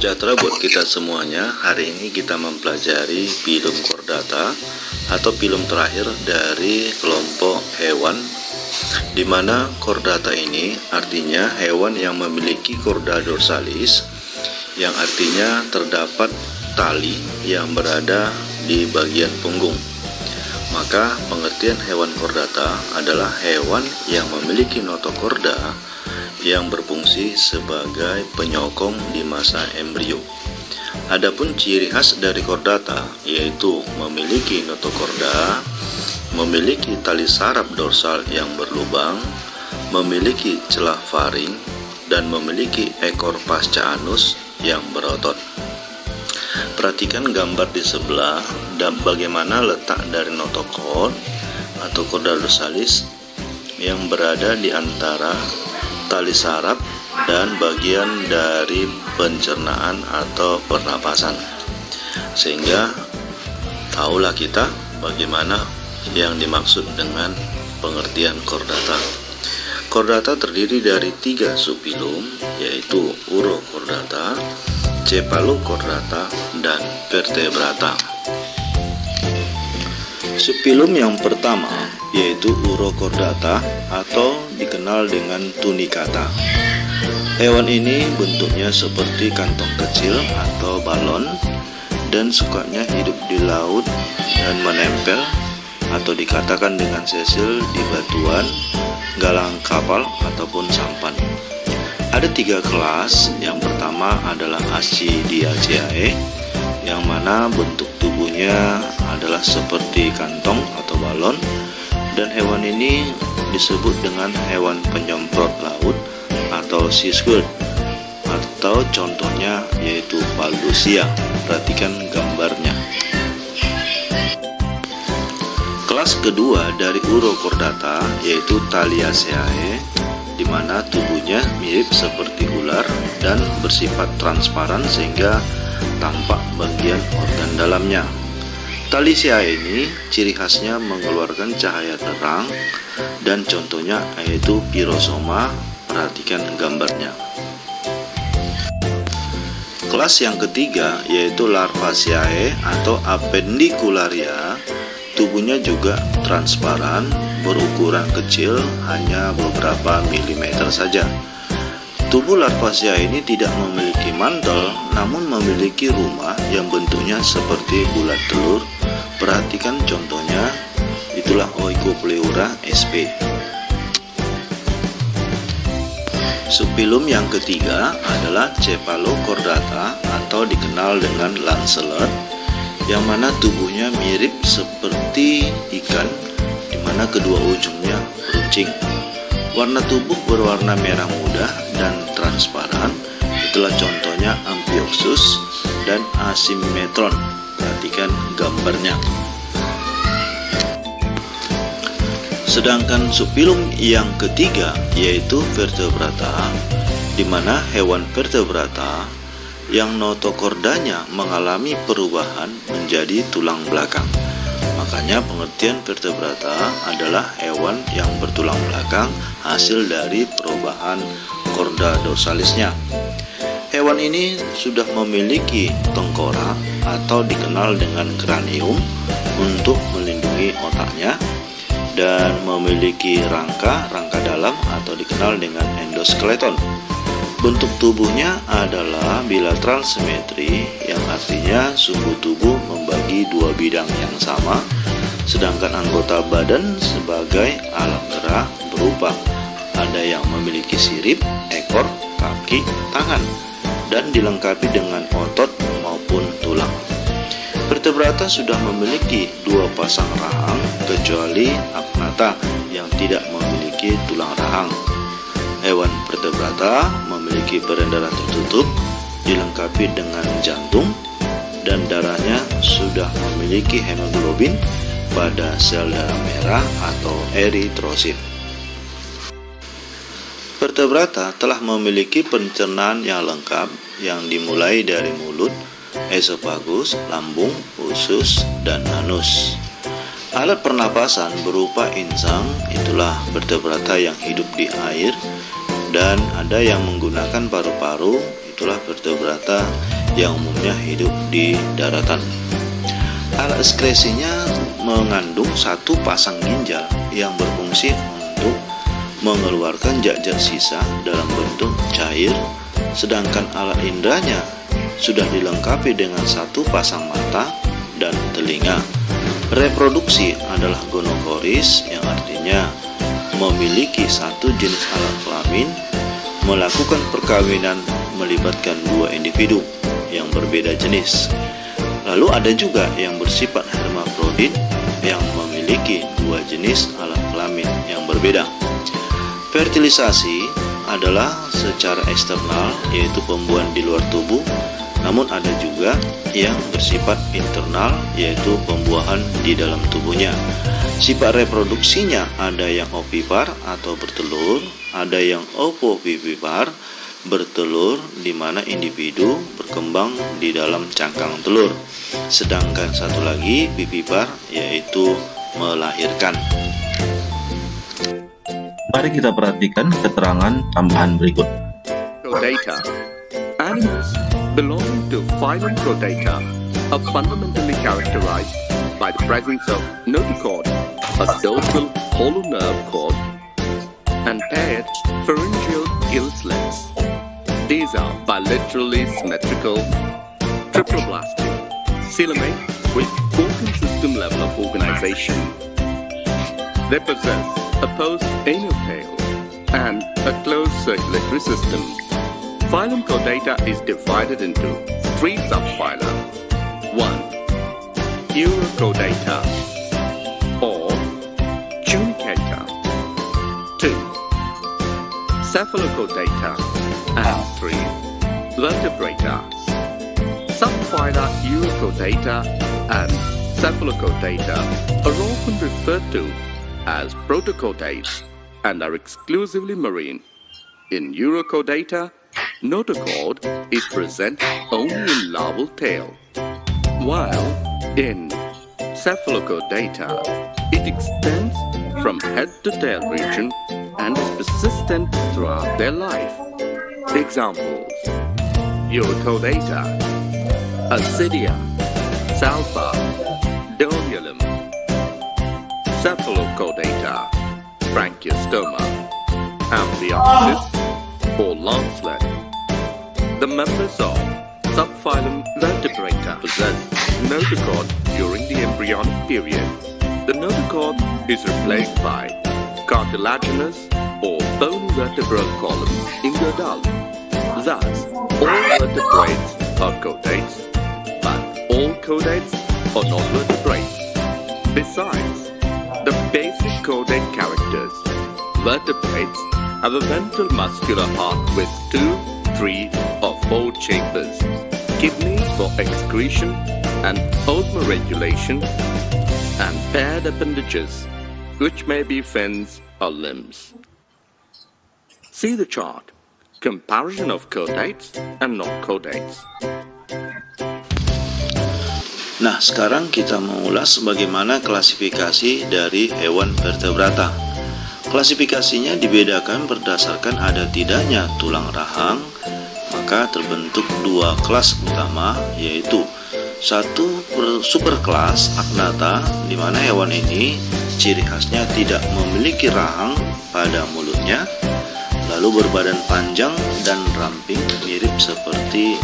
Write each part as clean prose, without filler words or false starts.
sejahtera buat kita semuanya. Hari ini kita mempelajari filum chordata atau filum terakhir dari kelompok hewan, di mana chordata ini artinya hewan yang memiliki chorda dorsalis, yang artinya terdapat tali yang berada di bagian punggung. Maka pengertian hewan chordata adalah hewan yang memiliki notochorda yang berfungsi sebagai penyokong di masa embrio. Adapun ciri khas dari chordata yaitu memiliki notochorda, memiliki tali saraf dorsal yang berlubang, memiliki celah faring, dan memiliki ekor pasca anus yang berotot. Perhatikan gambar di sebelah dan bagaimana letak dari notochord atau chorda dorsalis yang berada di antara tali saraf dan bagian dari pencernaan atau pernapasan, sehingga tahulah kita bagaimana yang dimaksud dengan pengertian chordata. Chordata terdiri dari 3 subfilum, yaitu urochordata, cephalochordata, dan vertebrata. Subfilum yang pertama yaitu urochordata atau dikenal dengan tunicata. Hewan ini bentuknya seperti kantong kecil atau balon dan sukanya hidup di laut dan menempel atau dikatakan dengan sesil di batuan, galang kapal ataupun sampan. Ada 3 kelas. Yang pertama adalah Ascidiaceae, yang mana bentuk tubuhnya adalah seperti kantong atau balon, dan hewan ini disebut dengan hewan penyemprot laut atau sea squirt, atau contohnya yaitu Baldusia. Perhatikan gambarnya. Kelas kedua dari urochordata yaitu Thaliaceae, di mana tubuhnya mirip seperti ular dan bersifat transparan sehingga tampak bagian organ dalamnya. Thaliaceae ini ciri khasnya mengeluarkan cahaya terang dan contohnya yaitu Pyrosoma. Perhatikan gambarnya. Kelas yang ketiga yaitu Larvaceae atau Appendicularia. Tubuhnya juga transparan, berukuran kecil, hanya beberapa milimeter saja. Tubuh Larvaceae ini tidak memiliki mantel, namun memiliki rumah yang bentuknya seperti bulat telur. Perhatikan contohnya, itulah Oikopleura sp. Subfilum yang ketiga adalah Cephalochordata atau dikenal dengan lancelet, yang mana tubuhnya mirip seperti ikan, di mana kedua ujungnya runcing. Warna tubuh berwarna merah muda dan transparan. Itulah contohnya Amphioxus dan Asymmetron. Perhatikan gambarnya. Sedangkan subfilum yang ketiga yaitu vertebrata, di mana hewan vertebrata yang notochordanya mengalami perubahan menjadi tulang belakang. Makanya pengertian vertebrata adalah hewan yang bertulang belakang hasil dari perubahan chorda dorsalisnya. Hewan ini sudah memiliki tengkorak atau dikenal dengan kranium untuk melindungi otaknya, dan memiliki rangka dalam atau dikenal dengan endoskeleton. Bentuk tubuhnya adalah bilateral simetri, yang artinya sumbu tubuh membagi 2 bidang yang sama, sedangkan anggota badan sebagai alat gerak berupa ada yang memiliki sirip, ekor, kaki, tangan, dan dilengkapi dengan otot maupun tulang. Vertebrata sudah memiliki 2 pasang rahang kecuali Agnatha yang tidak memiliki tulang rahang. Hewan vertebrata memiliki peredaran tertutup, dilengkapi dengan jantung, dan darahnya sudah memiliki hemoglobin pada sel darah merah atau eritrosit. Vertebrata telah memiliki pencernaan yang lengkap yang dimulai dari mulut, esofagus, lambung, usus, dan anus. Alat pernapasan berupa insang, itulah vertebrata yang hidup di air, dan ada yang menggunakan paru-paru, itulah vertebrata yang umumnya hidup di daratan. Alat ekskresinya mengandung satu pasang ginjal yang berfungsi untuk mengeluarkan zat-zat sisa dalam bentuk cair, sedangkan alat indranya sudah dilengkapi dengan satu pasang mata dan telinga. Reproduksi adalah gonokoris, yang artinya memiliki satu jenis alat kelamin, melakukan perkawinan melibatkan dua individu yang berbeda jenis. Lalu ada juga yang bersifat hermafrodit yang memiliki dua jenis alat kelamin yang berbeda. Fertilisasi adalah secara eksternal, yaitu pembuahan di luar tubuh, namun ada juga yang bersifat internal, yaitu pembuahan di dalam tubuhnya. Sifat reproduksinya ada yang ovipar atau bertelur, ada yang ovovivipar bertelur, di mana individu berkembang di dalam cangkang telur. Sedangkan satu lagi vivipar, yaitu melahirkan. Mari kita perhatikan keterangan tambahan berikut. Chordata. Animals belonging to phylum Chordata are fundamentally characterized by the presence of notochord, a dorsal hollow nerve cord, and paired pharyngeal gill slits. These are bilaterally symmetrical, triploblastic, coelomate with organ system level of organization. They possess a post-anal tail and a closed circulatory system. Phylum Chordata is divided into three subphyla. 1. Urochordata or Tunicata. 2. Cephalochordata. And 3. Vertebrata. Subphyla Urochordata and Cephalochordata are often referred to as protochordates and are exclusively marine. In Urochordata, notochord is present only in larval tail, while in Cephalochordata, it extends from head to tail region and is persistent throughout their life. Examples: Urochordata, Ascidia, Salpa, Doliolum. Cephalochordata, Branchiostoma, Amblyoxis, or Lancelet. The members of subphylum Vertebrata possess notochord during the embryonic period. The notochord is replaced by cartilaginous or bony vertebral columns in the adult. Thus, all vertebrates are chordates, but all chordates are not vertebrates. Besides the basic chordate characters, vertebrates have a ventral muscular heart with 2, 3, or 4 chambers, kidneys for excretion and osmoregulation, and paired appendages, which may be fins or limbs. See the chart. Comparison of chordates and non-chordates. Nah, sekarang kita mengulas bagaimana klasifikasi dari hewan vertebrata. Klasifikasinya dibedakan berdasarkan ada tidaknya tulang rahang, maka terbentuk dua kelas utama, yaitu satu superkelas Agnatha, di mana hewan ini ciri khasnya tidak memiliki rahang pada mulutnya, lalu berbadan panjang dan ramping mirip seperti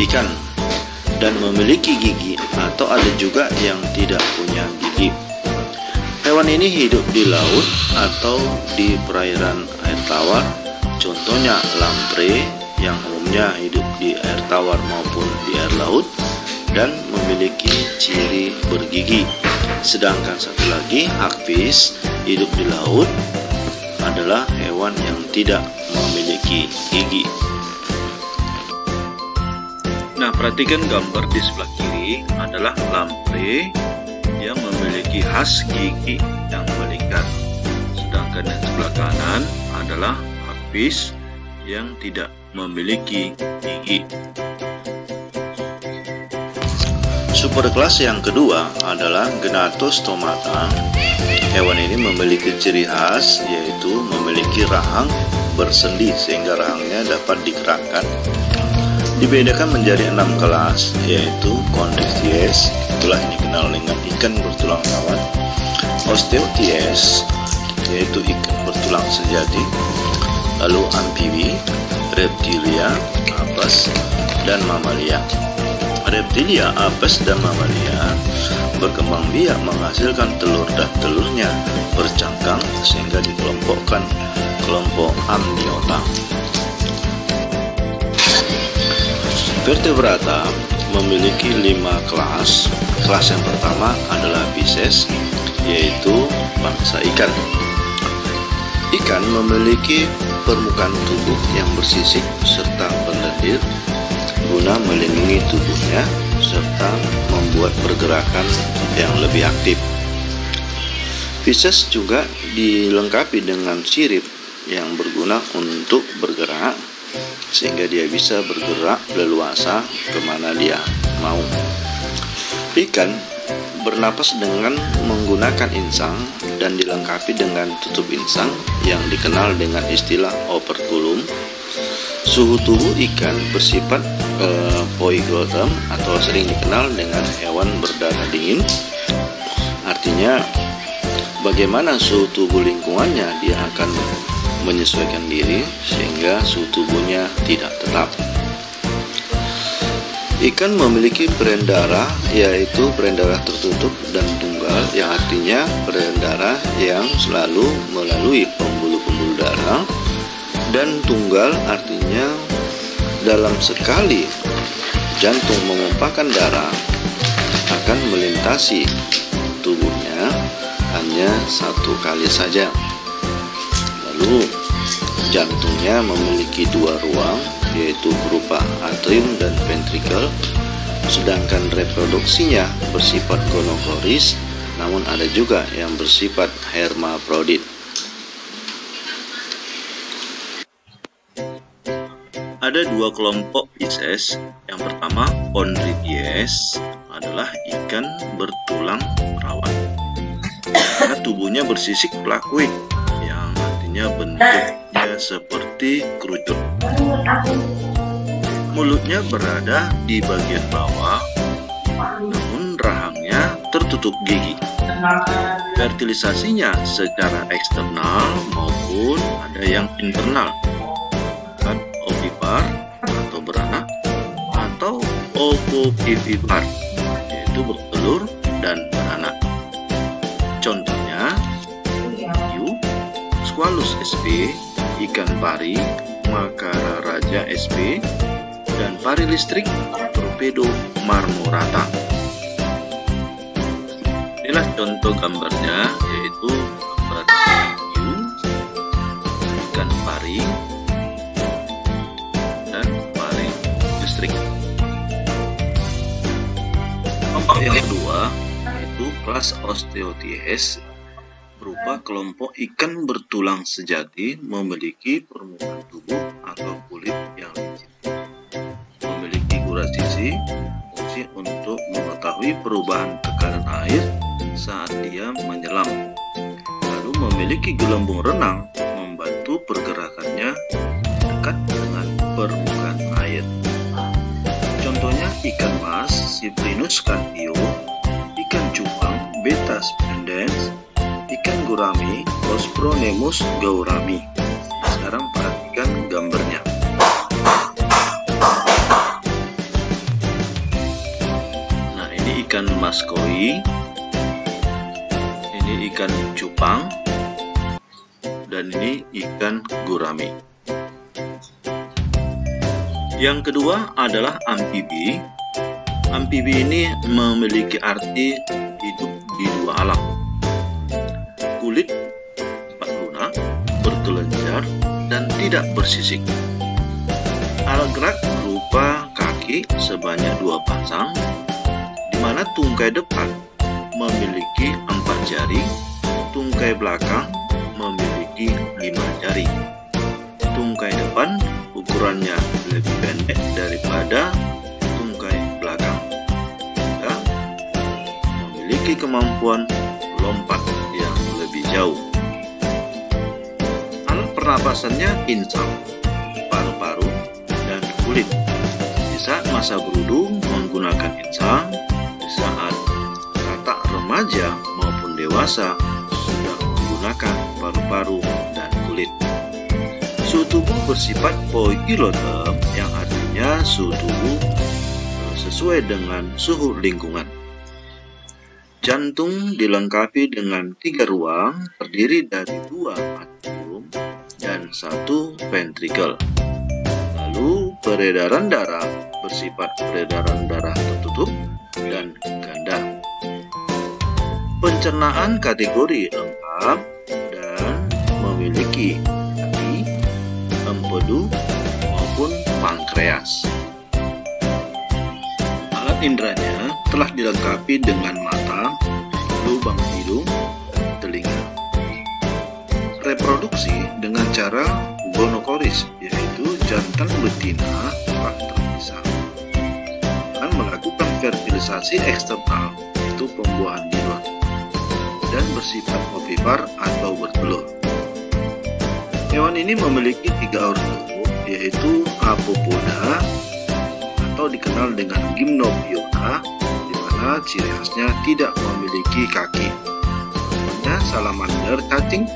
ikan, dan memiliki gigi, atau ada juga yang tidak punya gigi. Hewan ini hidup di laut atau di perairan air tawar, contohnya lamprey yang umumnya hidup di air tawar maupun di air laut dan memiliki ciri bergigi. Sedangkan satu lagi, hagfish, hidup di laut, adalah hewan yang tidak memiliki gigi. Nah, perhatikan gambar di sebelah kiri adalah lamprey yang memiliki khas gigi yang melingkar. Sedangkan yang sebelah kanan adalah hagfish yang tidak memiliki gigi. Superkelas yang kedua adalah Gnatostomata. Hewan ini memiliki ciri khas, yaitu memiliki rahang bersendi sehingga rahangnya dapat digerakkan. Dibedakan menjadi 6 kelas, yaitu Chondrichthyes, itulah yang dikenal dengan ikan bertulang rawan. Osteothyes, yaitu ikan bertulang sejati. Lalu amfibi, reptilia, apes, dan mamalia. Reptilia, apes, dan mamalia berkembang biak menghasilkan telur dan telurnya bercangkang sehingga dikelompokkan kelompok Amniota. Vertebrata memiliki 5 kelas. Kelas yang pertama adalah Pisces, yaitu bangsa ikan. Ikan memiliki permukaan tubuh yang bersisik serta berlendir guna melindungi tubuhnya serta membuat pergerakan yang lebih aktif. Pisces juga dilengkapi dengan sirip yang berguna untuk bergerak sehingga dia bisa bergerak leluasa kemana dia mau. Ikan bernapas dengan menggunakan insang dan dilengkapi dengan tutup insang yang dikenal dengan istilah operculum. Suhu tubuh ikan bersifat poiklotem atau sering dikenal dengan hewan berdarah dingin. Artinya bagaimana suhu tubuh lingkungannya dia akan menyesuaikan diri sehingga suhu tubuhnya tidak tetap. Ikan memiliki peredaran darah, yaitu peredaran darah tertutup dan tunggal, yang artinya peredaran darah yang selalu melalui pembuluh-pembuluh darah, dan tunggal artinya dalam sekali jantung memumpahkan darah akan melintasi tubuhnya hanya 1 kali saja. Lalu jantungnya memiliki 2 ruang, yaitu berupa atrium dan ventricle, sedangkan reproduksinya bersifat gonokoris, namun ada juga yang bersifat hermafrodit. Ada 2 kelompok Pisces. Yang pertama, Chondrichthyes adalah ikan bertulang rawan. Karena tubuhnya bersisik plakoid, yang artinya bentuknya seperti kerucut. Mulutnya berada di bagian bawah, namun rahangnya tertutup gigi. Fertilisasinya secara eksternal maupun ada yang internal, kan ovipar atau beranak, atau ovovivipar, yaitu bertelur dan beranak. Contohnya hiu, Squalus sp, ikan pari, Makara raja sp, dan pari listrik Torpedo marmorata. Inilah contoh gambarnya, yaitu gambar hiu, ikan pari, dan pari listrik. Kelompok yang kedua yaitu kelas Osteothyes, berupa kelompok ikan bertulang sejati memiliki permukaan tubuh atau kulit yang licin. Memiliki gurasisi, fungsi untuk mengetahui perubahan tekanan air saat dia menyelam. Lalu memiliki gelembung renang membantu pergerakannya dekat dengan permukaan air. Contohnya ikan mas, Cyprinus cantio, ikan cupang, Betta splendens, ikan gurami, Ospronemus gaurami. Sekarang perhatikan gambarnya. Nah, ini ikan mas koi, ini ikan cupang, dan ini ikan gurami. Yang kedua adalah amfibi. Amfibi ini memiliki arti hidup di 2 alam. Kulit 4 lunak, berkelenjar, dan tidak bersisik. Alat gerak berupa kaki sebanyak 2 pasang, di mana tungkai depan memiliki 4 jari, tungkai belakang memiliki 5 jari. Tungkai depan ukurannya lebih pendek daripada tungkai belakang, dan memiliki kemampuan lompat yang lebih jauh. Alat pernapasannya insang, paru-paru, dan kulit, saat masa berudung menggunakan insang, di saat katak remaja maupun dewasa sudah menggunakan paru-paru dan kulit. Suhu tubuh bersifat poikiloterm yang artinya suhu tubuh sesuai dengan suhu lingkungan. Jantung dilengkapi dengan 3 ruang terdiri dari 2 atrium dan 1 ventrikel. Lalu peredaran darah bersifat peredaran darah tertutup dan ganda. Pencernaan kategori lengkap dan memiliki hati, empedu maupun pankreas. Alat inderanya telah dilengkapi dengan mata, lubang hidung, dan telinga. Reproduksi dengan cara gonokoris, yaitu jantan betina telah terpisah, dan melakukan fertilisasi eksternal, yaitu pembuahan di luar, dan bersifat ovipar atau bertelur. Hewan ini memiliki 3 organ, yaitu apopoda atau dikenal dengan gymnophiona, di mana ciri khasnya tidak memiliki kaki. Contohnya salamander cacing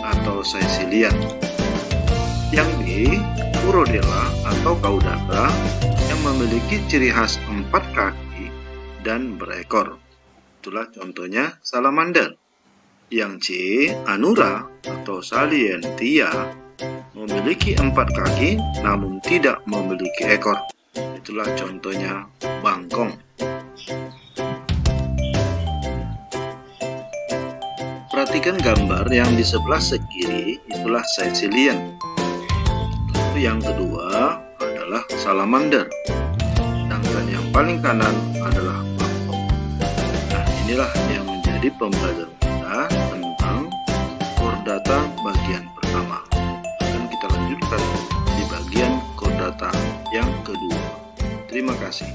atau caecilian. Yang B, Urodela atau caudata yang memiliki ciri khas 4 kaki dan berekor. Itulah contohnya salamander. Yang C, Anura atau Salientia memiliki 4 kaki namun tidak memiliki ekor. Itulah contohnya bangkong. Perhatikan gambar yang di sebelah kiri, itulah caecilian. Yang kedua adalah salamander. Sedangkan yang paling kanan adalah bangkong. Nah, inilah yang menjadi pembelajaran kita tentang chordata bagian pertama. Dan kita lanjutkan di bagian chordata yang kedua. Terima kasih.